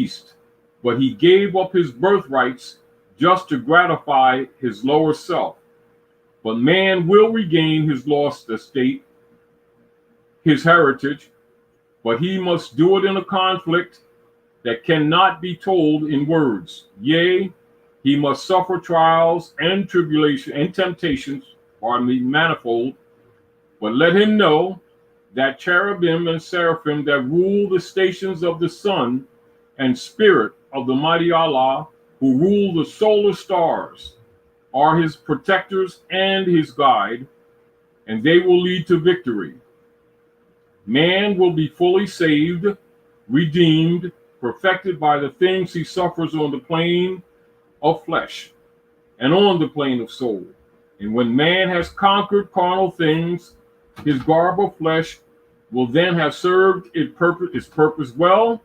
beast, but he gave up his birthrights just to gratify his lower self. But man will regain his lost estate, his heritage, but he must do it in a conflict that cannot be told in words. Yea, he must suffer trials and tribulation and temptations, pardon me, manifold. But let him know that cherubim and seraphim that rule the stations of the sun and spirit of the mighty Allah, who rule the solar stars, are his protectors and his guide, and they will lead to victory. Man will be fully saved, redeemed, perfected by the things he suffers on the plane of flesh and on the plane of soul. And when man has conquered carnal things, his garb of flesh will then have served its purpose well,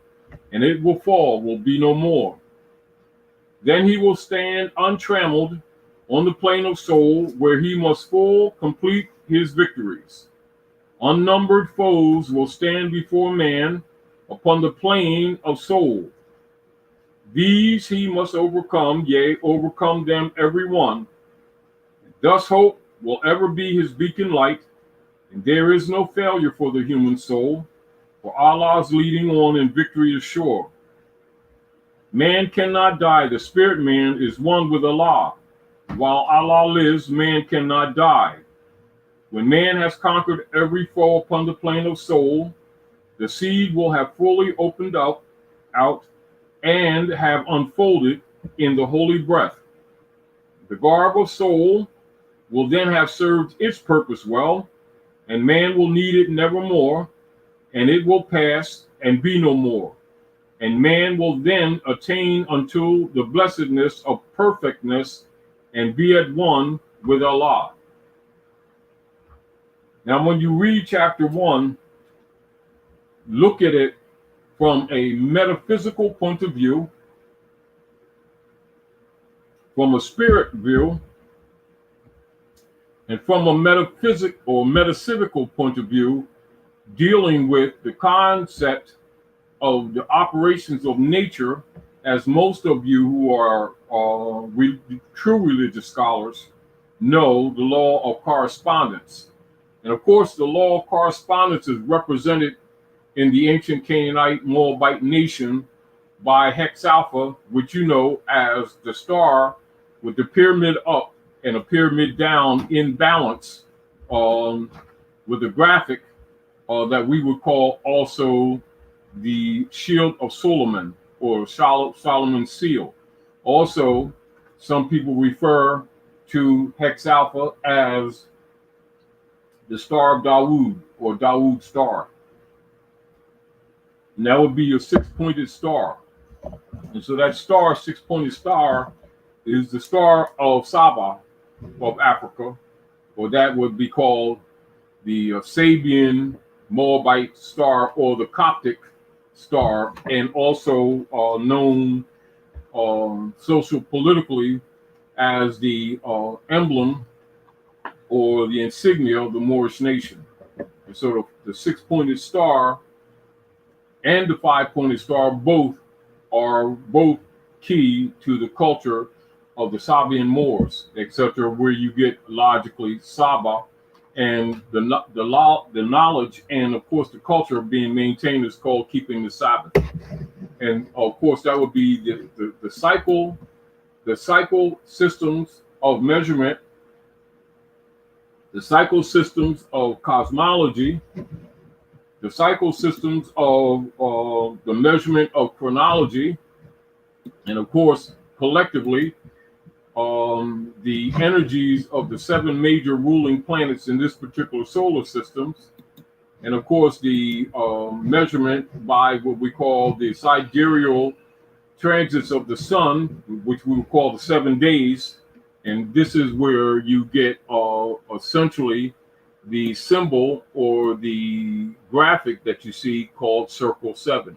and it will fall, will be no more. Then he will stand untrammeled on the plane of soul, where he must full complete his victories. Unnumbered foes will stand before man upon the plane of soul. These he must overcome, yea, overcome them every one. Thus hope will ever be his beacon light, and there is no failure for the human soul, for Allah's leading on and victory is sure. Man cannot die. The spirit man is one with Allah. While Allah lives, man cannot die. When man has conquered every foe upon the plane of soul, the seed will have fully opened out and have unfolded in the holy breath. The garb of soul will then have served its purpose well, and man will need it nevermore, and it will pass and be no more. And man will then attain unto the blessedness of perfectness and be at one with Allah. Now, when you read chapter 1, look at it from a metaphysical point of view, from a spirit view, and from a metaphysic or metaphysical point of view, dealing with the concept of the operations of nature, as most of you who are true religious scholars know the law of correspondence. And of course, the law of correspondence is represented in the ancient Canaanite Moabite nation by Hex Alpha, which you know as the star with the pyramid up and a pyramid down in balance, with a graphic that we would call also the Shield of Solomon or Solomon's seal. Also, some people refer to Hex Alpha as the Star of Dawood or Dawood Star. And that would be your six-pointed star. And so that star, six-pointed star, is the star of Saba of Africa, or that would be called the Sabian Moabite star or the Coptic star, and also known social politically as the emblem or the insignia of the Moorish nation. And so the six-pointed star and the five-pointed star are both key to the culture of the Sabian Moors, etc., where you get logically Saba, and the knowledge and of course the culture being maintained is called keeping the Sabbath. And of course that would be the cycle systems of measurement, the cycle systems of cosmology, the cycle systems of the measurement of chronology, and of course collectively the energies of the seven major ruling planets in this particular solar systems, and of course the measurement by what we call the sidereal transits of the sun, which we would call the 7 days. And this is where you get essentially the symbol or the graphic that you see called Circle 7.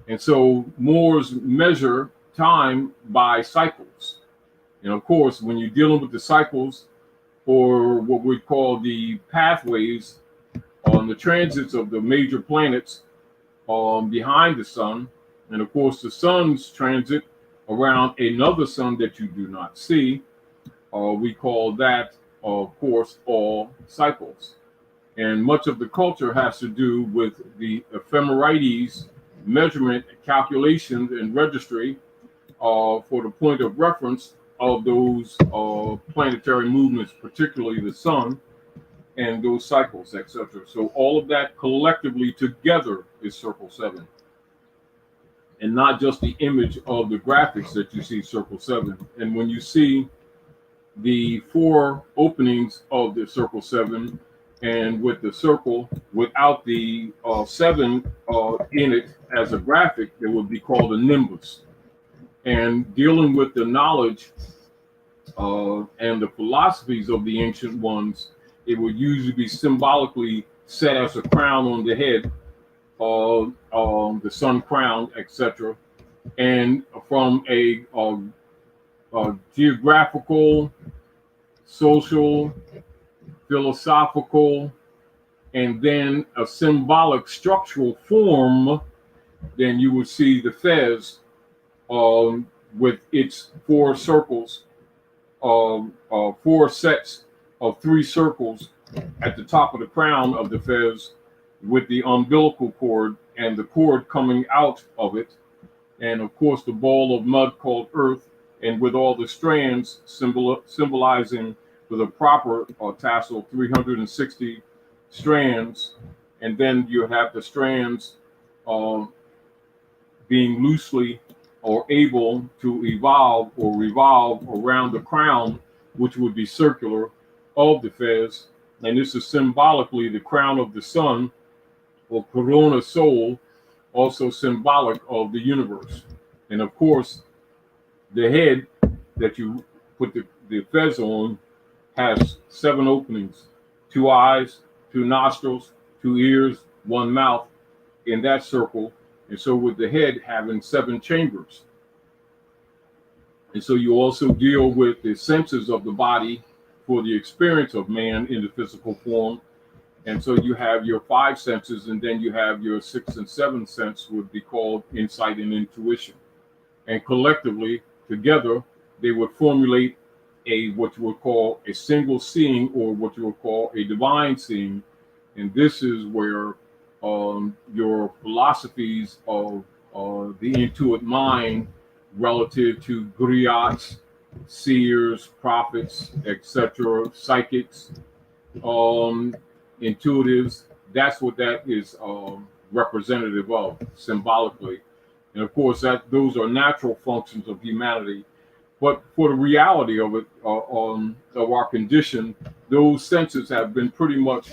And so Moors measure time by cycles. And of course, when you're dealing with the cycles or what we call the pathways on the transits of the major planets behind the sun, And of course, the sun's transit around another sun that you do not see, we call that, of course, all cycles. And much of the culture has to do with the ephemerides, measurement, calculations, and registry for the point of reference of those planetary movements, particularly the sun and those cycles, etc. So all of that collectively together is Circle 7, and not just the image of the graphics that you see Circle 7. And when you see the 4 openings of the Circle 7, and with the circle without the 7 in it as a graphic, it would be called a nimbus. And dealing with the knowledge and the philosophies of the ancient ones, it would usually be symbolically set as a crown on the head, the sun crown, etc. And from a geographical, social, philosophical, and then a symbolic structural form, then you would see the fez with its 4 circles, 4 sets of 3 circles at the top of the crown of the fez, with the umbilical cord and the cord coming out of it, and of course the ball of mud called earth, and with all the strands symbolizing with a proper tassel 360 strands, and then you have the strands being loosely or able to evolve or revolve around the crown, which would be circular, of the fez. And this is symbolically the crown of the sun, or corona sol, also symbolic of the universe. And of course, the head that you put the fez on has 7 openings, 2 eyes, 2 nostrils, 2 ears, 1 mouth in that circle. And so with the head having 7 chambers. And so you also deal with the senses of the body for the experience of man in the physical form. And so you have your 5 senses, and then you have your 6th and 7th sense, would be called insight and intuition. And collectively, together, they would formulate what you would call a single seeing, or what you would call a divine seeing. And this is where your philosophies of the intuitive mind relative to griots, seers, prophets, etc., psychics, intuitives, that's what that is representative of symbolically. And of course, those are natural functions of humanity. But for the reality of it, of our condition, those senses have been pretty much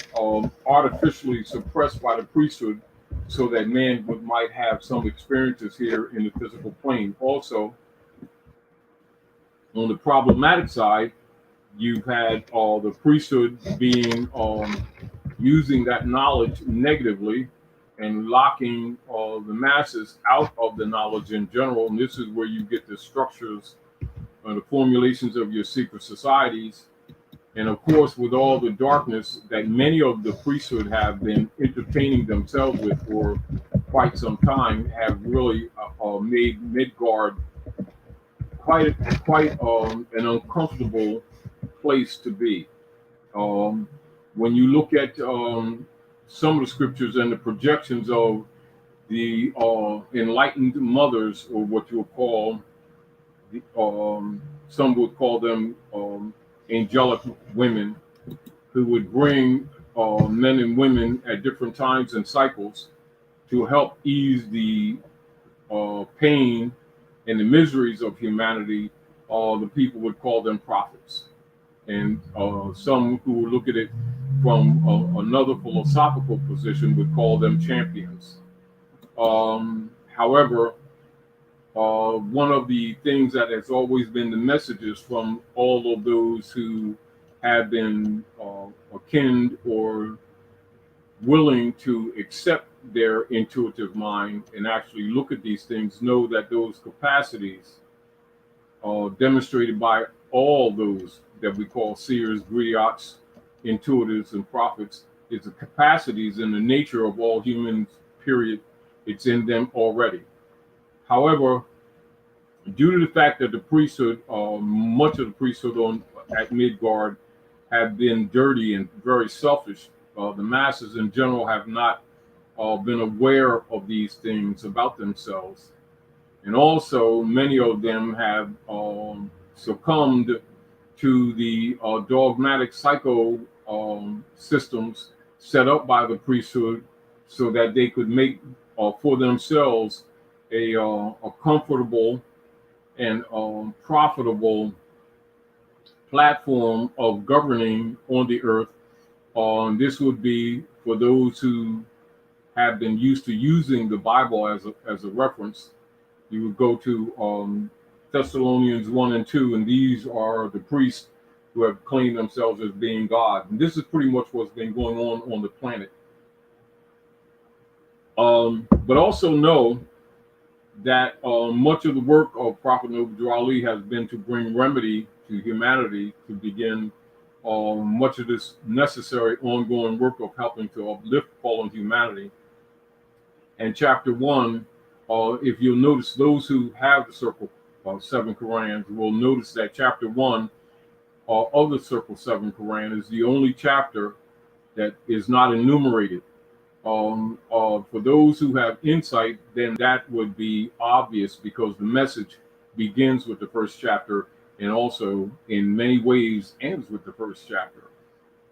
artificially suppressed by the priesthood, so that man might have some experiences here in the physical plane. Also, on the problematic side, you've had the priesthood being using that knowledge negatively and locking the masses out of the knowledge in general. And this is where you get the structures and the formulations of your secret societies. And of course, with all the darkness that many of the priesthood have been entertaining themselves with for quite some time, have really made Midgard quite an uncomfortable place to be. When you look at some of the scriptures and the projections of the enlightened mothers, or what you would call, some would call them angelic women, who would bring men and women at different times and cycles to help ease the pain and the miseries of humanity, the people would call them prophets. And some who would look at it from another philosophical position would call them champions. However, one of the things that has always been the messages from all of those who have been akin or willing to accept their intuitive mind and actually look at these things, know that those capacities demonstrated by all those that we call seers, griots, intuitives, and prophets, is the capacities in the nature of all humans, period. It's in them already. However, due to the fact that the priesthood, much of the priesthood at Midgard have been dirty and very selfish, the masses in general have not been aware of these things about themselves. And also, many of them have succumbed to the dogmatic psycho systems set up by the priesthood so that they could make for themselves a comfortable and profitable platform of governing on the earth. This would be for those who have been used to using the Bible as a reference. You would go to Thessalonians 1 and 2, and these are the priests who have claimed themselves as being God. And this is pretty much what's been going on the planet. But also know that much of the work of Prophet Noble Ali has been to bring remedy to humanity, to begin much of this necessary ongoing work of helping to uplift fallen humanity. And chapter 1, if you'll notice, those who have the Circle 7 Qurans will notice that chapter 1 of the Circle 7 Quran is the only chapter that is not enumerated. For those who have insight, then that would be obvious because the message begins with the first chapter and also in many ways ends with the first chapter.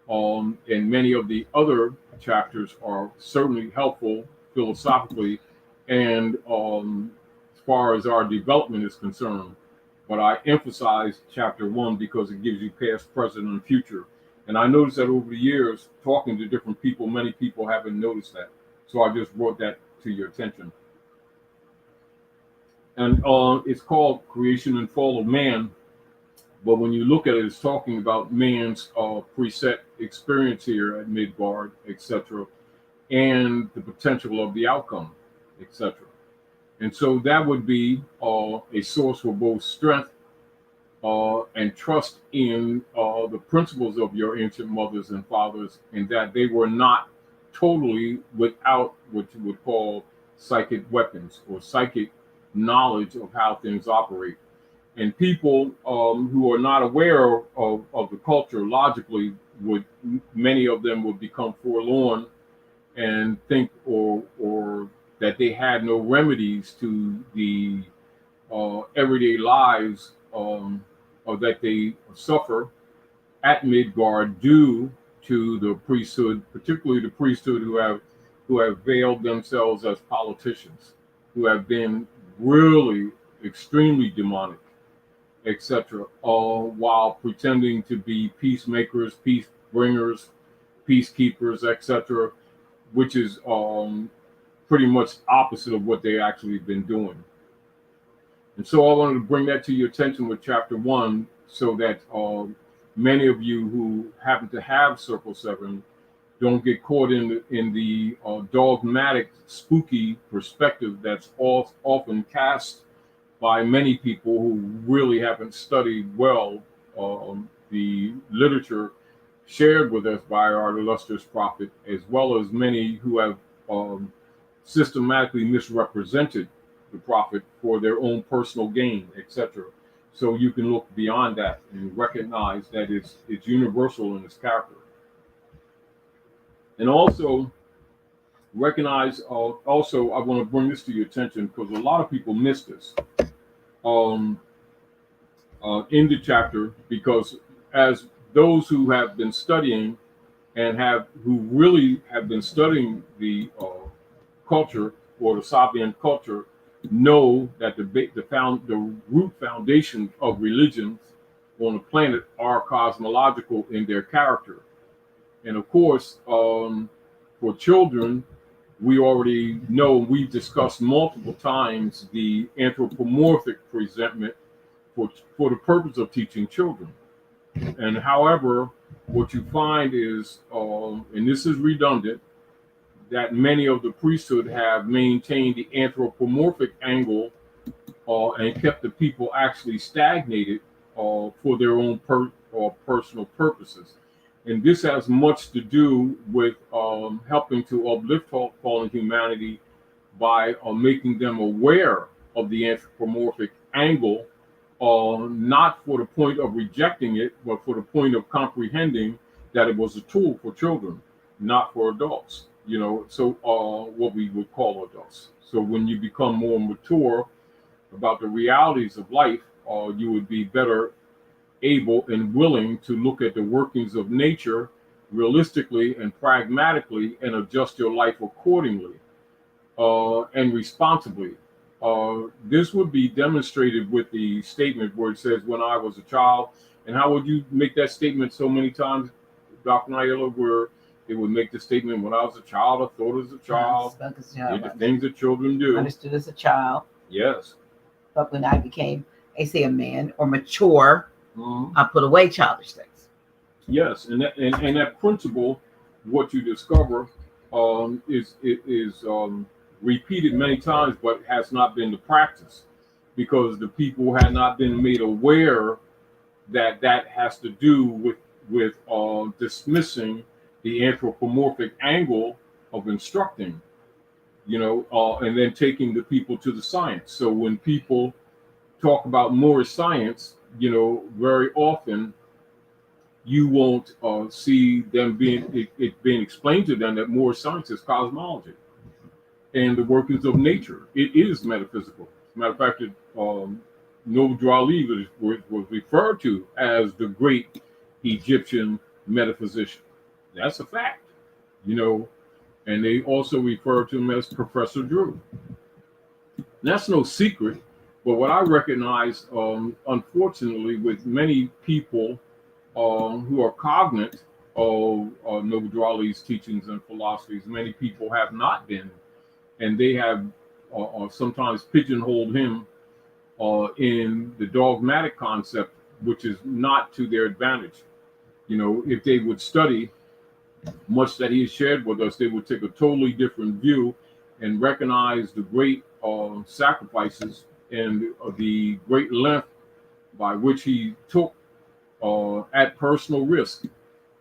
And many of the other chapters are certainly helpful philosophically and as far as our development is concerned. But I emphasize chapter 1 because it gives you past, present, and future. And I noticed that over the years, talking to different people, many people haven't noticed that. So I just brought that to your attention. And it's called Creation and Fall of Man. But when you look at it, it's talking about man's preset experience here at Midgard, etc., and the potential of the outcome, etc. And so that would be a source for both strength and trust in the principles of your ancient mothers and fathers, and that they were not totally without what you would call psychic weapons or psychic knowledge of how things operate. And people who are not aware of the culture logically many of them would become forlorn and think or that they had no remedies to the everyday lives that they suffer at Midgard due to the priesthood, particularly the priesthood who have veiled themselves as politicians, who have been really extremely demonic, etc., while pretending to be peacemakers, peace bringers, peacekeepers, etc., which is pretty much opposite of what they actually been doing. And so I wanted to bring that to your attention with chapter 1 so that many of you who happen to have Circle 7 don't get caught in the dogmatic, spooky perspective that's often cast by many people who really haven't studied well the literature shared with us by our illustrious prophet, as well as many who have systematically misrepresented the prophet for their own personal gain, etc. So you can look beyond that and recognize that it's universal in its character. And also recognize, also I want to bring this to your attention because a lot of people miss this in the chapter, because as those who have been studying and who really have been studying the culture or the Sabian culture know that the root foundation of religions on the planet are cosmological in their character. And of course, for children, we already know, we've discussed multiple times the anthropomorphic presentment for the purpose of teaching children. And however, what you find is, and this is redundant, that many of the priesthood have maintained the anthropomorphic angle and kept the people actually stagnated for their own personal purposes. And this has much to do with helping to uplift fallen humanity by making them aware of the anthropomorphic angle, not for the point of rejecting it, but for the point of comprehending that it was a tool for children, not for adults. So what we would call adults. So when you become more mature about the realities of life, you would be better able and willing to look at the workings of nature realistically and pragmatically and adjust your life accordingly and responsibly. This would be demonstrated with the statement where it says, when I was a child. And how would you make that statement so many times, Dr. Nayela, where it would make the statement, when I was a child, I thought as a child, did the things that children do. Understood as a child. Yes. But when I became, a man or mature, I put away childish things. Yes, and that principle, what you discover, is repeated many times, but has not been the practice, because the people had not been made aware that has to do with dismissing the anthropomorphic angle of instructing, and then taking the people to the science. So when people talk about more science, very often you won't see them being explained to them that more science is cosmology and the workings of nature. It is metaphysical. As a matter of fact, Noble Ali was referred to as the great Egyptian metaphysician. That's a fact, and they also refer to him as Professor Drew. That's no secret, but what I recognize, unfortunately, with many people who are cognate of Noble Ali's teachings and philosophies, many people have not been, and they have sometimes pigeonholed him in the dogmatic concept, which is not to their advantage. If they would study much that he has shared with us, they would take a totally different view and recognize the great sacrifices and the great length by which he took at personal risk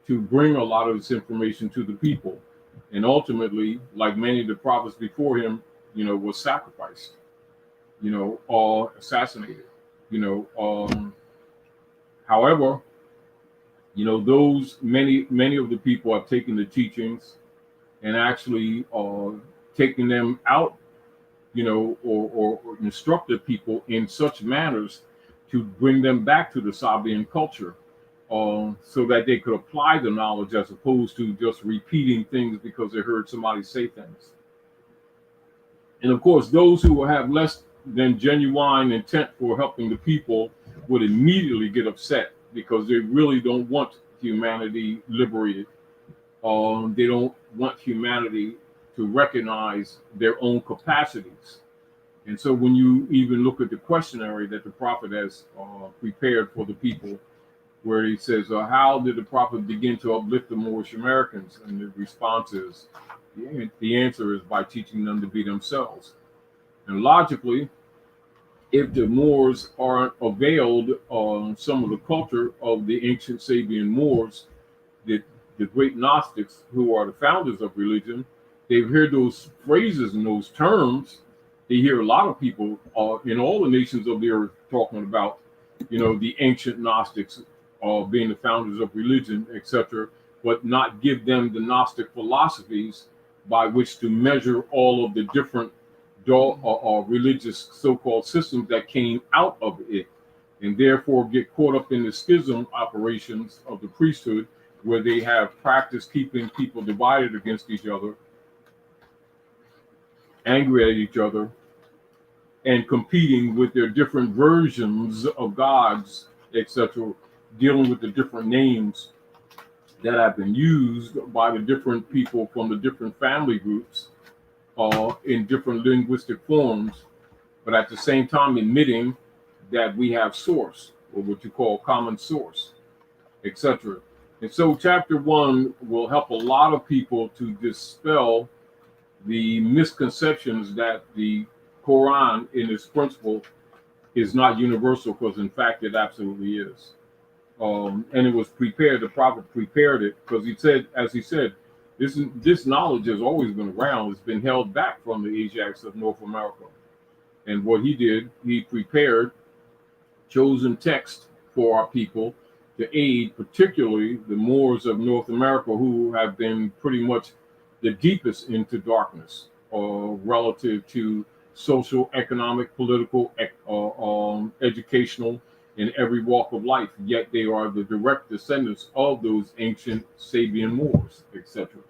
to bring a lot of this information to the people. And ultimately, like many of the prophets before him, was sacrificed, or assassinated. However, those many of the people have taken the teachings and actually taken them out, or instructed people in such manners to bring them back to the Sabian culture, so that they could apply the knowledge as opposed to just repeating things because they heard somebody say things. And of course, those who have less than genuine intent for helping the people would immediately get upset because they really don't want humanity liberated. They don't want humanity to recognize their own capacities. And so when you even look at the questionnaire that the prophet has prepared for the people, where he says, how did the prophet begin to uplift the Moorish Americans? And the response is, the answer is by teaching them to be themselves. And logically, if the Moors aren't availed on some of the culture of the ancient Sabian Moors, the great Gnostics who are the founders of religion, they've heard those phrases and those terms. They hear a lot of people in all the nations of the earth talking about, the ancient Gnostics being the founders of religion, etc., but not give them the Gnostic philosophies by which to measure all of the different religious so-called systems that came out of it, and therefore get caught up in the schism operations of the priesthood, where they have practiced keeping people divided against each other, angry at each other, and competing with their different versions of gods, etc., dealing with the different names that have been used by the different people from the different family groups in different linguistic forms, but at the same time admitting that we have source, or what you call common source, etc. And so chapter 1 will help a lot of people to dispel the misconceptions that the Quran in its principle is not universal, because in fact it absolutely is. And it was prepared, the prophet prepared it, because he said, this knowledge has always been around. It's been held back from the Asiatics of North America. And what he did, he prepared chosen text for our people to aid, particularly the Moors of North America, who have been pretty much the deepest into darkness relative to social, economic, political, educational, in every walk of life. Yet they are the direct descendants of those ancient Sabian Moors, etc.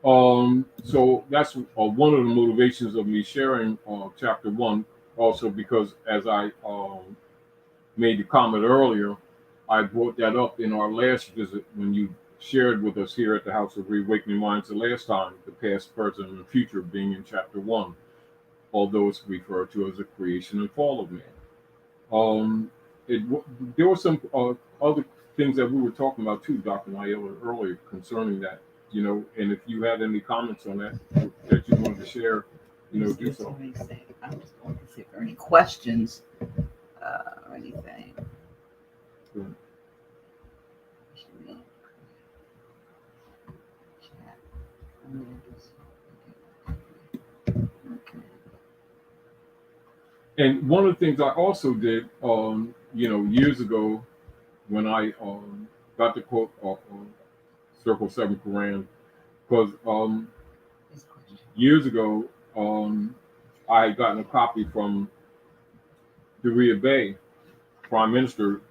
So that's one of the motivations of me sharing chapter one. Also, because as I made the comment earlier, I brought that up in our last visit when you shared with us here at the House of Reawakening Minds the last time, the past, present, and future being in chapter one, although it's referred to as the creation and fall of man. Um, there were some other things that we were talking about too, Dr. Naila, earlier concerning that, and if you had any comments on that that you wanted to share, do so. I'm just going to see if there are any questions or anything. Good. And one of the things I also did, years ago, when I got the quote off Circle 7 Quran, because years ago, I had gotten a copy from Daria Bay, Prime Minister